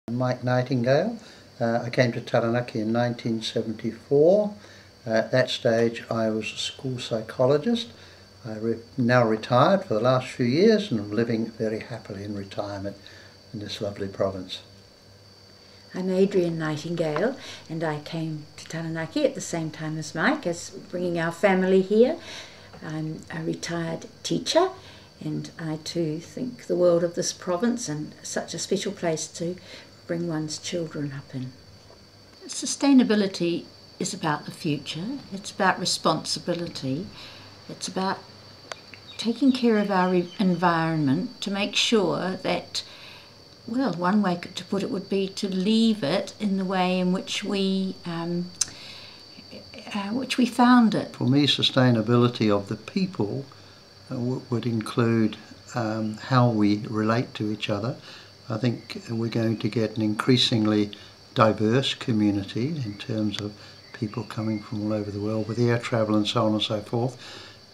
Mike Nightingale. I came to Taranaki in 1974. At that stage I was a school psychologist. Now retired for the last few years and I'm living very happily in retirement in this lovely province. I'm Adrian Nightingale and I came to Taranaki at the same time as Mike, as bringing our family here. I'm a retired teacher and I too think the world of this province and such a special place to bring one's children up in. Sustainability is about the future, it's about responsibility, it's about taking care of our environment to make sure that, well, one way to put it would be to leave it in the way in which we found it. For me, sustainability of the people would include how we relate to each other. I think we're going to get an increasingly diverse community in terms of people coming from all over the world with air travel and so on and so forth.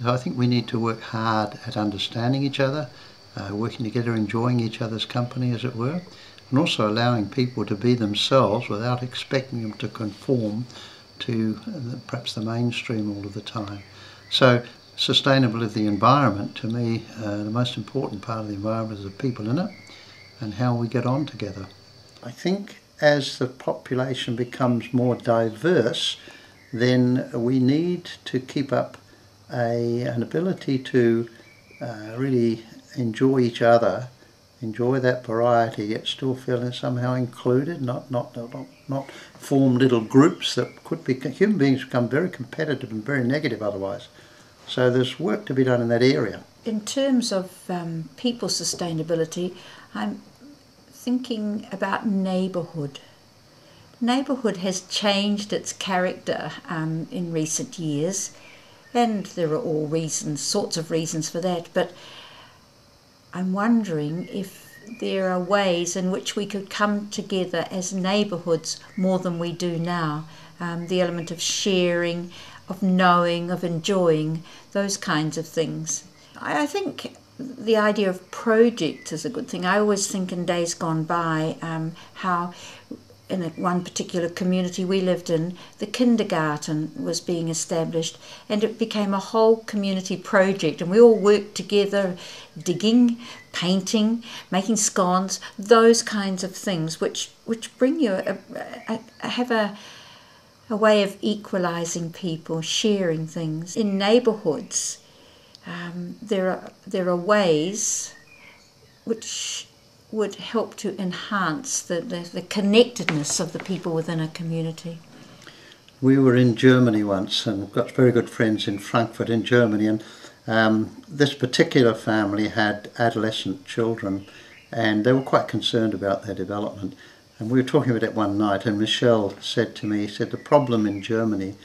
So I think we need to work hard at understanding each other, working together, enjoying each other's company, as it were, and also allowing people to be themselves without expecting them to conform to perhaps the mainstream all of the time. So sustainability of the environment, to me, the most important part of the environment is the people in it and how we get on together. I think as the population becomes more diverse, then we need to keep up an ability to really enjoy each other, enjoy that variety, yet still feeling somehow included, not form little groups that could be, human beings become very competitive and very negative otherwise. So there's work to be done in that area. In terms of people sustainability, I'm thinking about neighbourhood. Neighbourhood has changed its character in recent years, and there are all sorts of reasons for that, but I'm wondering if there are ways in which we could come together as neighbourhoods more than we do now. The element of sharing, of knowing, of enjoying, those kinds of things. I think the idea of project is a good thing. I always think in days gone by how in one particular community we lived in, the kindergarten was being established and it became a whole community project and we all worked together, digging, painting, making scones, those kinds of things which bring you have a way of equalising people, sharing things. In neighbourhoods, there are ways which would help to enhance the connectedness of the people within a community. We were in Germany once and we've got very good friends in Frankfurt in Germany, and this particular family had adolescent children and they were quite concerned about their development. And we were talking about it one night and Michelle said to me, the problem in Germany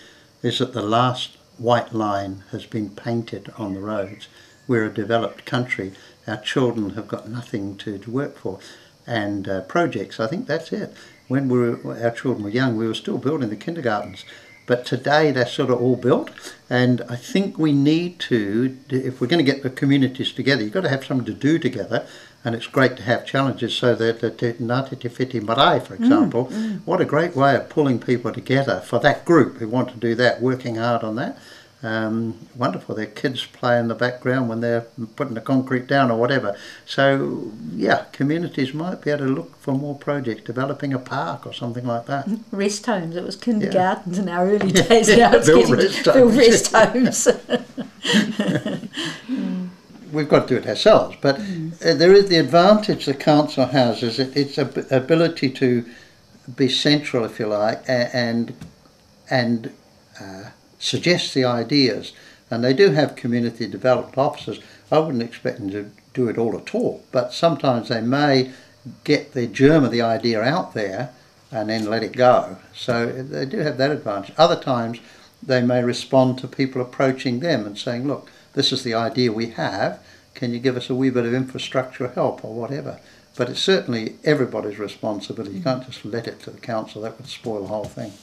is that the last white line has been painted on the roads. We're a developed country. Our children have got nothing to work for. And projects, I think that's it. When our children were young, we were still building the kindergartens. But today they're sort of all built. And I think we need to, if we're going to get the communities together, you've got to have something to do together. And it's great to have challenges, so that Ngāti Te Whiti Marae, for example, what a great way of pulling people together for that group who want to do that, working hard on that. Wonderful, their kids play in the background when they're putting the concrete down or whatever. So, yeah, communities might be able to look for more projects, developing a park or something like that. Rest homes, it was kindergartens in our early days, now it's build getting rest homes. We've got to do it ourselves, but there is the advantage the council has is its ability to be central, if you like, and suggest the ideas. And they do have community development officers. I wouldn't expect them to do it all at all, but sometimes they may get the germ of the idea out there and then let it go. So they do have that advantage. Other times they may respond to people approaching them and saying, look, this is the idea we have, can you give us a wee bit of infrastructure help or whatever? But it's certainly everybody's responsibility. You can't just let it to the council, that would spoil the whole thing.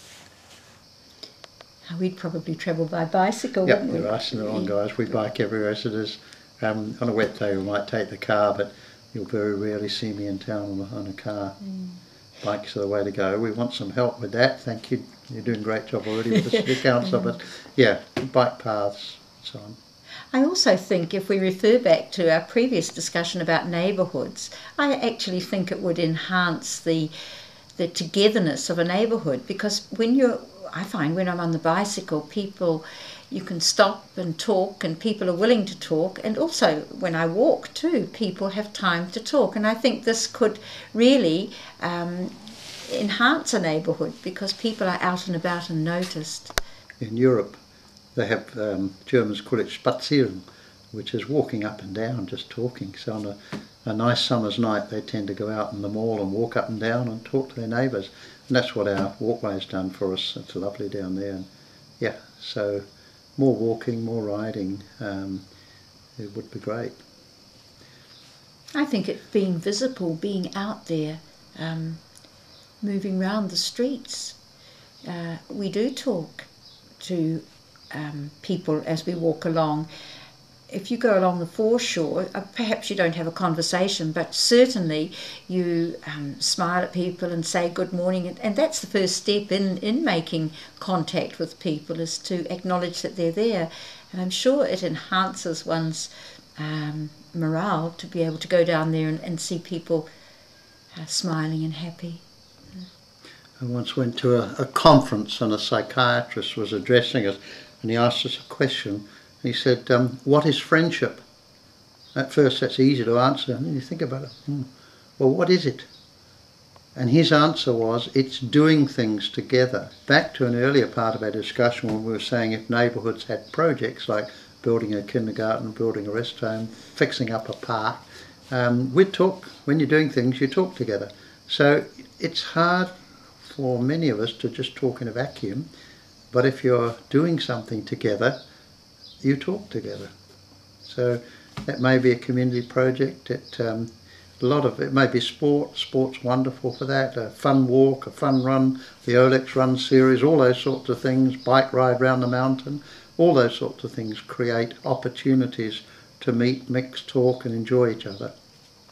We'd probably travel by bicycle, yep, wouldn't we? Yep, us and the wrong guys, we bike everywhere, so there's, on a wet day we might take the car, but you'll very rarely see me in town on a car. bikes are the way to go. We want some help with that. Thank you. You're doing a great job already with the city council, but yeah, bike paths and so on. I also think if we refer back to our previous discussion about neighbourhoods, I actually think it would enhance the togetherness of a neighbourhood, because I find when I'm on the bicycle, you can stop and talk, and people are willing to talk, and also when I walk too, people have time to talk, and I think this could really enhance a neighbourhood because people are out and about and noticed. In Europe, they have, Germans call it spazieren, which is walking up and down, just talking. So on a nice summer's night, they tend to go out in the mall and walk up and down and talk to their neighbours. And that's what our walkway's done for us. It's lovely down there. And yeah, so more walking, more riding, it would be great. I think it being visible, being out there, moving around the streets. We do talk to people as we walk along. If you go along the foreshore, perhaps you don't have a conversation, but certainly you smile at people and say good morning, and that's the first step in making contact with people, is to acknowledge that they're there. And I'm sure it enhances one's morale to be able to go down there and see people smiling and happy. I once went to a conference and a psychiatrist was addressing us, and he asked us a question. He said, what is friendship? At first that's easy to answer, and then you think about it. Well, what is it? And his answer was, it's doing things together. Back to an earlier part of our discussion when we were saying if neighbourhoods had projects like building a kindergarten, building a rest home, fixing up a park, we'd talk. When you're doing things, you talk together. So it's hard for many of us to just talk in a vacuum, but if you're doing something together, you talk together. So that may be a community project. A lot of it may be sport's wonderful for that, a fun walk, a fun run, the Olex Run series, all those sorts of things, bike ride round the mountain, all those sorts of things create opportunities to meet, mix, talk and enjoy each other.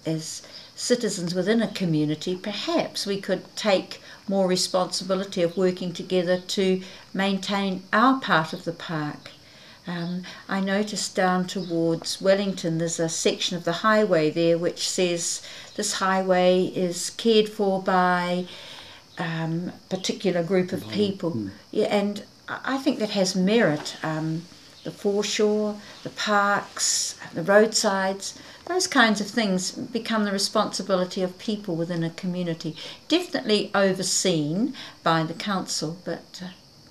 As citizens within a community, perhaps we could take more responsibility of working together to maintain our part of the park. I noticed down towards Wellington there's a section of the highway there which says this highway is cared for by a particular group of people. Yeah, and I think that has merit. The foreshore, the parks, the roadsides, those kinds of things become the responsibility of people within a community. Definitely overseen by the council, but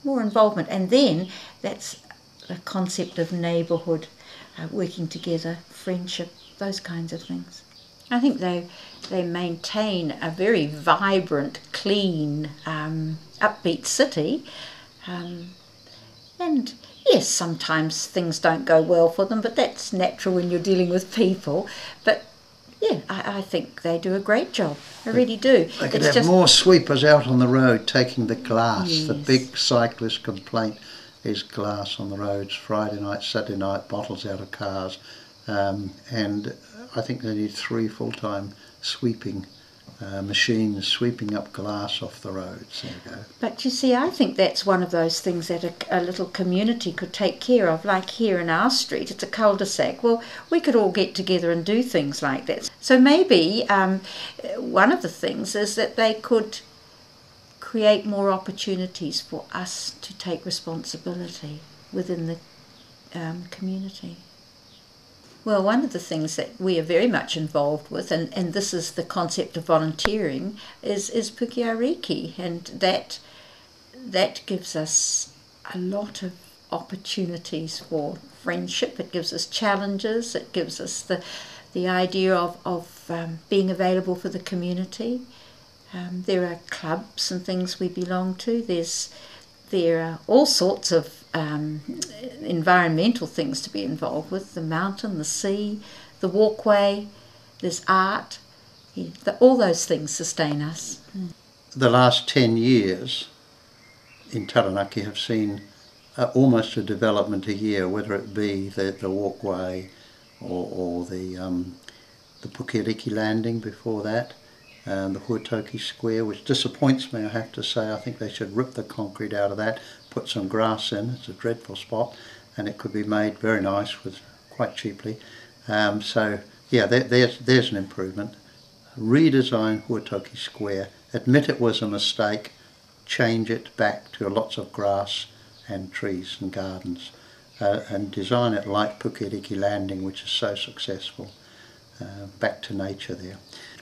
more involvement. And then that's the concept of neighbourhood, working together, friendship, those kinds of things. I think they maintain a very vibrant, clean, upbeat city. And yes, sometimes things don't go well for them, but that's natural when you're dealing with people. But yeah, I think they do a great job. I really do. They could have more sweepers out on the road taking the glass. Yes. The big cyclist complaint is glass on the roads, Friday night, Saturday night, bottles out of cars. And I think they need 3 full-time sweeping machines sweeping up glass off the roads. There you go. But you see, I think that's one of those things that a little community could take care of. Like here in our street, it's a cul-de-sac. Well, we could all get together and do things like that. So maybe one of the things is that they could create more opportunities for us to take responsibility within the community. Well, one of the things that we are very much involved with, and this is the concept of volunteering, is Pukeariki, and that gives us a lot of opportunities for friendship. It gives us challenges. It gives us the idea of being available for the community. There are clubs and things we belong to. There are all sorts of environmental things to be involved with, the mountain, the sea, the walkway, there's art. All those things sustain us. The last 10 years in Taranaki have seen almost a development a year, whether it be the walkway or the Pukeariki landing before that. the Huatoki Square, which disappoints me, I have to say. I think they should rip the concrete out of that, put some grass in. It's a dreadful spot, and it could be made very nice with quite cheaply. So yeah, there's an improvement. Redesign Huatoki Square, admit it was a mistake, change it back to lots of grass and trees and gardens, and design it like Pukeriki Landing, which is so successful. Back to nature there.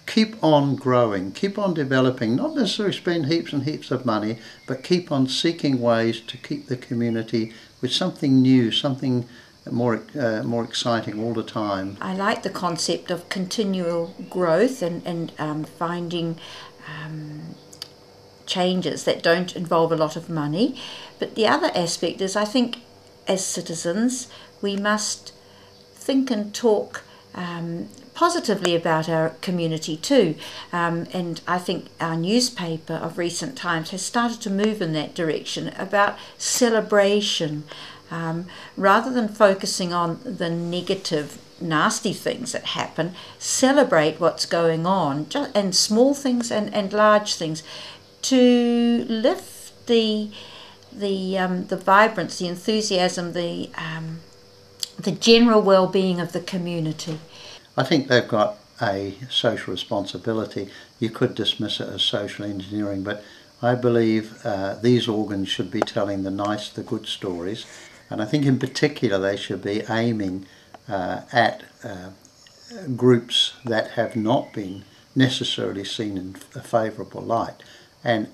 Keep on growing, keep on developing, not necessarily spend heaps and heaps of money, but keep on seeking ways to keep the community with something new, something more exciting all the time. I like the concept of continual growth and finding changes that don't involve a lot of money. But the other aspect is, I think as citizens we must think and talk positively about our community too, and I think our newspaper of recent times has started to move in that direction about celebration, rather than focusing on the negative nasty things that happen. Celebrate what's going on, and small things and large things, to lift the vibrance, the enthusiasm, the general well-being of the community. I think they've got a social responsibility. You could dismiss it as social engineering, but I believe these organs should be telling the nice, the good stories, and I think in particular they should be aiming at groups that have not been necessarily seen in a favourable light, and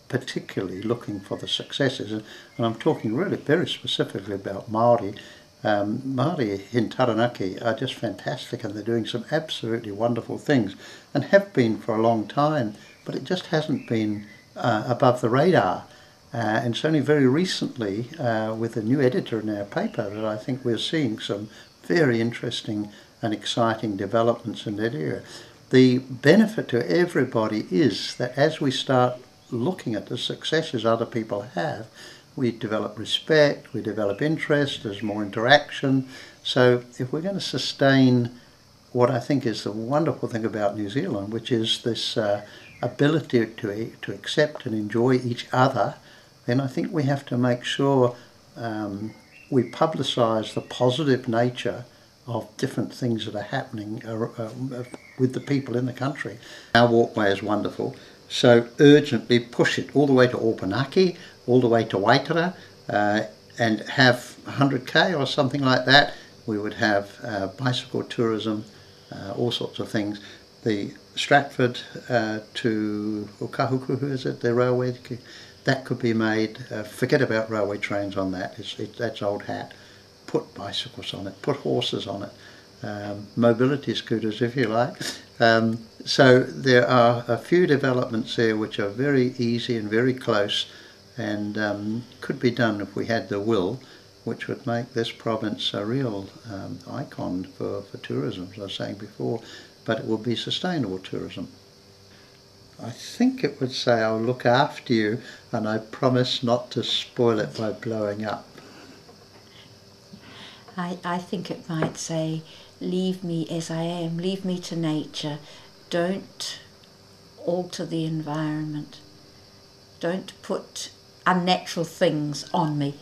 particularly looking for the successes. And I'm talking really very specifically about Māori. Māori in Taranaki are just fantastic, and they're doing some absolutely wonderful things and have been for a long time, but it just hasn't been above the radar. And it's only very recently with a new editor in our paper that I think we're seeing some very interesting and exciting developments in that area. The benefit to everybody is that as we start looking at the successes other people have, we develop respect, we develop interest, there's more interaction. So if we're going to sustain what I think is the wonderful thing about New Zealand, which is this ability to accept and enjoy each other, then I think we have to make sure we publicise the positive nature of different things that are happening with the people in the country. Our walkway is wonderful, so urgently push it all the way to Opanaki, all the way to Waitara, and have 100k or something like that. We would have bicycle tourism, all sorts of things. The Stratford to Okahuku, who is it, the railway, that could be made. Forget about railway trains on that, that's old hat. Put bicycles on it, put horses on it, mobility scooters if you like. So there are a few developments there which are very easy and very close, and could be done if we had the will, which would make this province a real icon for tourism, as I was saying before, but it would be sustainable tourism. I think it would say, I'll look after you, and I promise not to spoil it by blowing up. I think it might say, leave me as I am, leave me to nature, don't alter the environment, don't put unnatural things on me.